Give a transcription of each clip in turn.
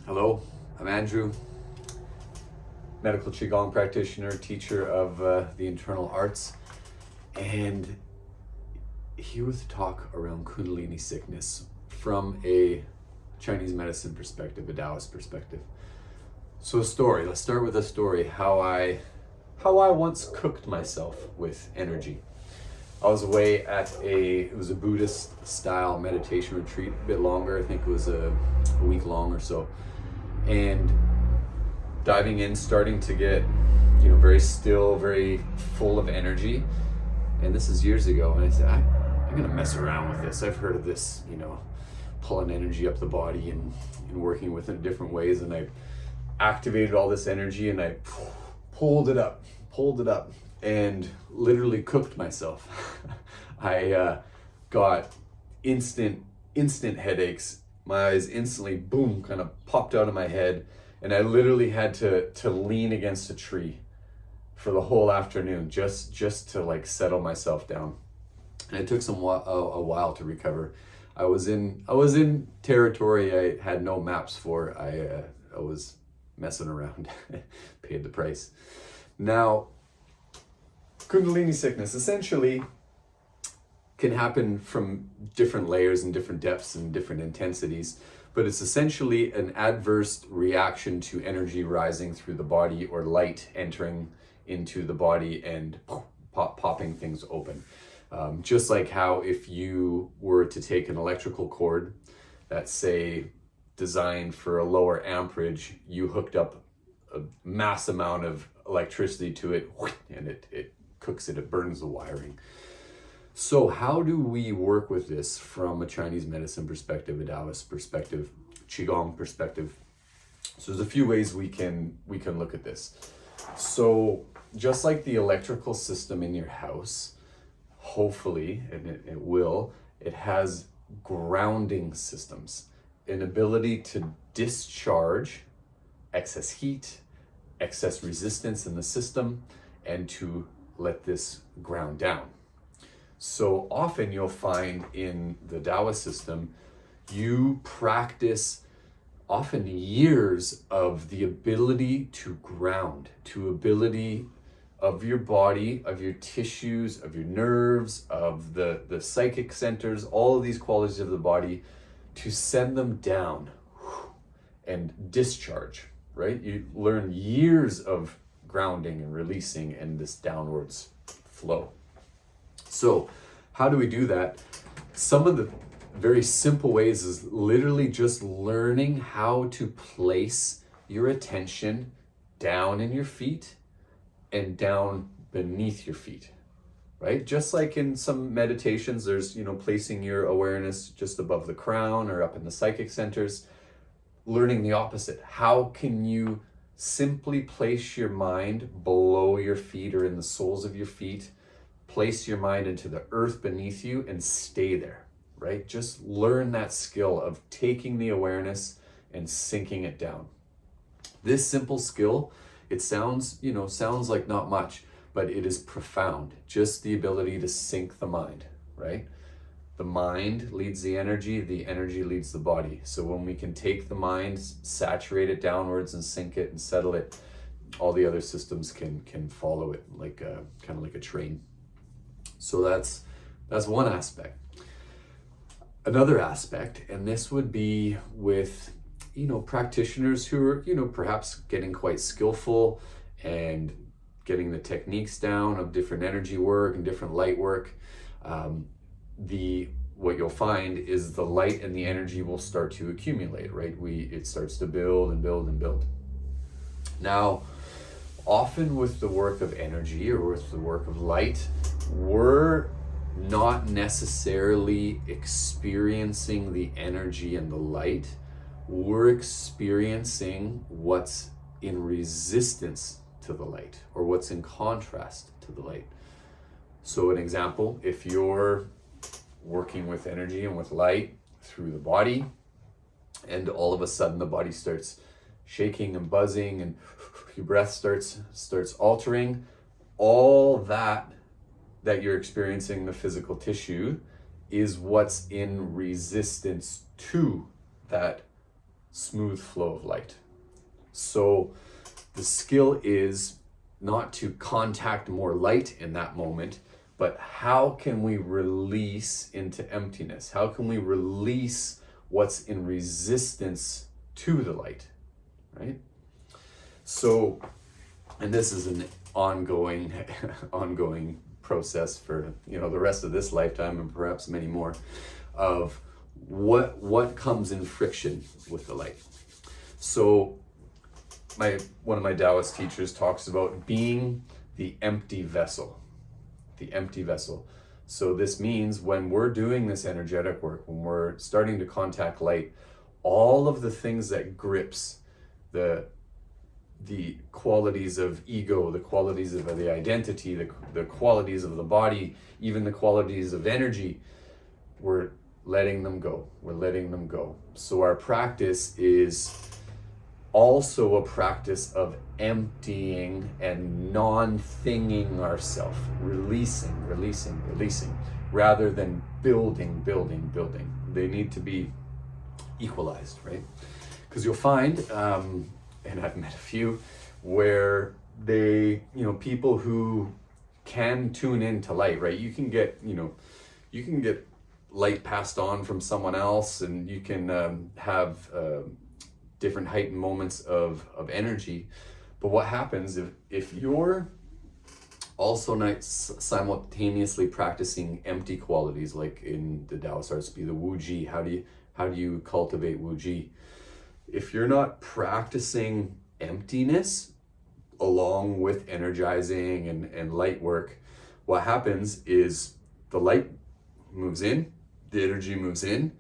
Hello, I'm Andrew, medical Qigong practitioner, teacher of the internal arts, and here with talk around Kundalini sickness from a Chinese medicine perspective, a Taoist perspective. So let's start with a story, how I once cooked myself with energy. I was away at it was a Buddhist style meditation retreat, a bit longer, I think it was a week long or so. And diving in, starting to get, very still, very full of energy. And this is years ago. And I said, I'm gonna mess around with this. I've heard of this, pulling energy up the body and working with it in different ways. And I activated all this energy and I pulled it up and literally cooked myself. I got instant headaches. My eyes instantly, boom, kind of popped out of my head. And I literally had to lean against a tree for the whole afternoon, just to settle myself down. And it took a while to recover. I was in territory I had no maps for. I was messing around, paid the price. Now, Kundalini sickness essentially can happen from different layers and different depths and different intensities, but it's essentially an adverse reaction to energy rising through the body or light entering into the body and popping things open. Just like how if you were to take an electrical cord that's, say, designed for a lower amperage, you hooked up a mass amount of electricity to it and it cooks it, it burns the wiring. So how do we work with this from a Chinese medicine perspective, a Taoist perspective, Qigong perspective? So there's a few ways we can look at this. So just like the electrical system in your house, hopefully, and it will, it has grounding systems, an ability to discharge excess heat, excess resistance in the system, and to let this ground down. So often you'll find in the Taoist system, you practice often years of the ability to ground, to ability of your body, of your tissues, of your nerves, of the psychic centers, all of these qualities of the body, to send them down and discharge, right? You learn years of grounding and releasing and this downwards flow. So how do we do that? Some of the very simple ways is literally just learning how to place your attention down in your feet and down beneath your feet, right? Just like in some meditations, there's, placing your awareness just above the crown or up in the psychic centers, learning the opposite. How can you simply place your mind below your feet or in the soles of your feet? Place your mind into the earth beneath you and stay there, right? Just learn that skill of taking the awareness and sinking it down. This simple skill, it sounds like not much, but it is profound. Just the ability to sink the mind, right? The mind leads the energy leads the body. So when we can take the mind, saturate it downwards and sink it and settle it, all the other systems can follow it kind of like a train. So that's one aspect. Another aspect, and this would be with, practitioners who are, perhaps getting quite skillful and getting the techniques down of different energy work and different light work. What you'll find is the light and the energy will start to accumulate, right? It starts to build and build and build. Now, often with the work of energy or with the work of light, we're not necessarily experiencing the energy and the light. We're experiencing what's in resistance to the light or what's in contrast to the light. So an example, if you're working with energy and with light through the body, and all of a sudden the body starts shaking and buzzing and your breath starts altering, all that you're experiencing in the physical tissue is what's in resistance to that smooth flow of light. So the skill is not to contact more light in that moment, but how can we release into emptiness? How can we release what's in resistance to the light, right? So, and this is an ongoing process for, you know, the rest of this lifetime and perhaps many more, of what comes in friction with the light. So one of my Taoist teachers talks about being the empty vessel. The empty vessel. So this means when we're doing this energetic work, when we're starting to contact light, all of the things that grips the qualities of ego, the qualities of the identity, the qualities of the body, even the qualities of energy, we're letting them go. We're letting them go. So our practice is also a practice of emptying and non-thinging ourselves, releasing, rather than building. They need to be equalized, right? Because you'll find, and I've met a few, where they, you know, people who can tune into light, right? You can get light passed on from someone else, and you can have different heightened moments of energy. But what happens if you're also not simultaneously practicing empty qualities, like in the Taoist arts, be the Wu Ji? How do you cultivate Wu Ji? If you're not practicing emptiness along with energizing and light work, what happens is the light moves in, the energy moves in,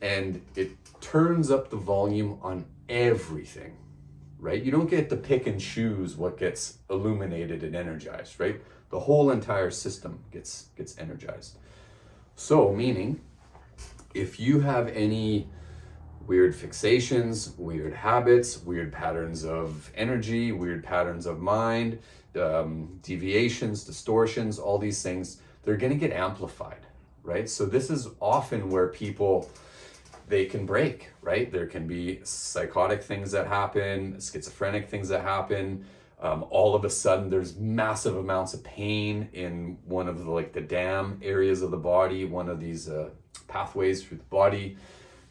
and it turns up the volume on everything, right? You don't get to pick and choose what gets illuminated and energized, right? The whole entire system gets energized. So meaning, if you have any weird fixations, weird habits, weird patterns of energy, weird patterns of mind, deviations, distortions, all these things, they're going to get amplified, right? So this is often where people, they can break, right? There can be psychotic things that happen, schizophrenic things that happen. All of a sudden there's massive amounts of pain in one of the dam areas of the body, one of these pathways through the body.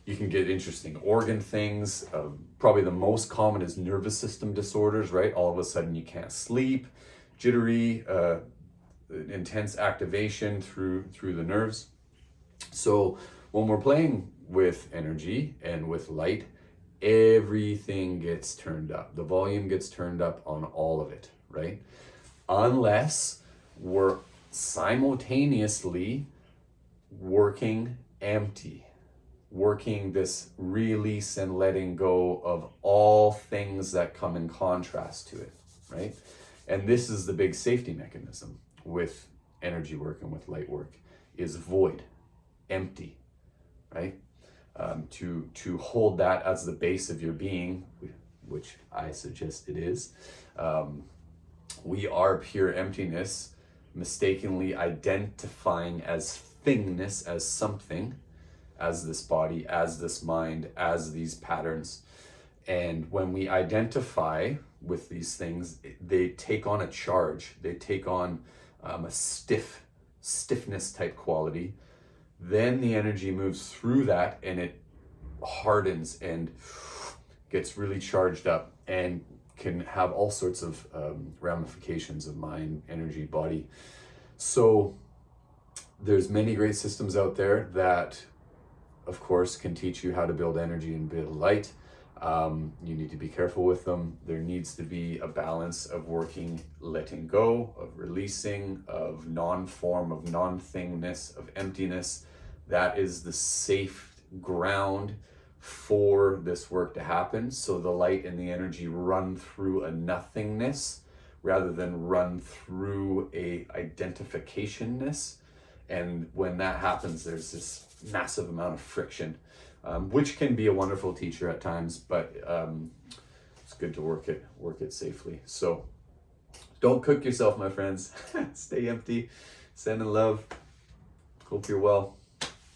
You can get interesting organ things. Probably the most common is nervous system disorders, right? All of a sudden you can't sleep, jittery, intense activation through the nerves. So when we're playing with energy and with light, everything gets turned up. The volume gets turned up on all of it, right? Unless we're simultaneously working empty, working this release and letting go of all things that come in contrast to it, right? And this is the big safety mechanism with energy work and with light work, is void, empty, right? To hold that as the base of your being, which I suggest it is. We are pure emptiness, mistakenly identifying as thingness, as something, as this body, as this mind, as these patterns. And when we identify with these things, they take on a charge. They take on a stiffness type quality. Then the energy moves through that and it hardens and gets really charged up and can have all sorts of ramifications of mind, energy, body. So there's many great systems out there that, of course, can teach you how to build energy and build light. You need to be careful with them. There needs to be a balance of working, letting go, of releasing, of non-form, of non-thingness, of emptiness. That is the safe ground for this work to happen. So the light and the energy run through a nothingness rather than run through a identificationness. And when that happens, there's this massive amount of friction, which can be a wonderful teacher at times, but it's good to work it safely. So don't cook yourself, my friends. Stay empty, send in love. Hope you're well.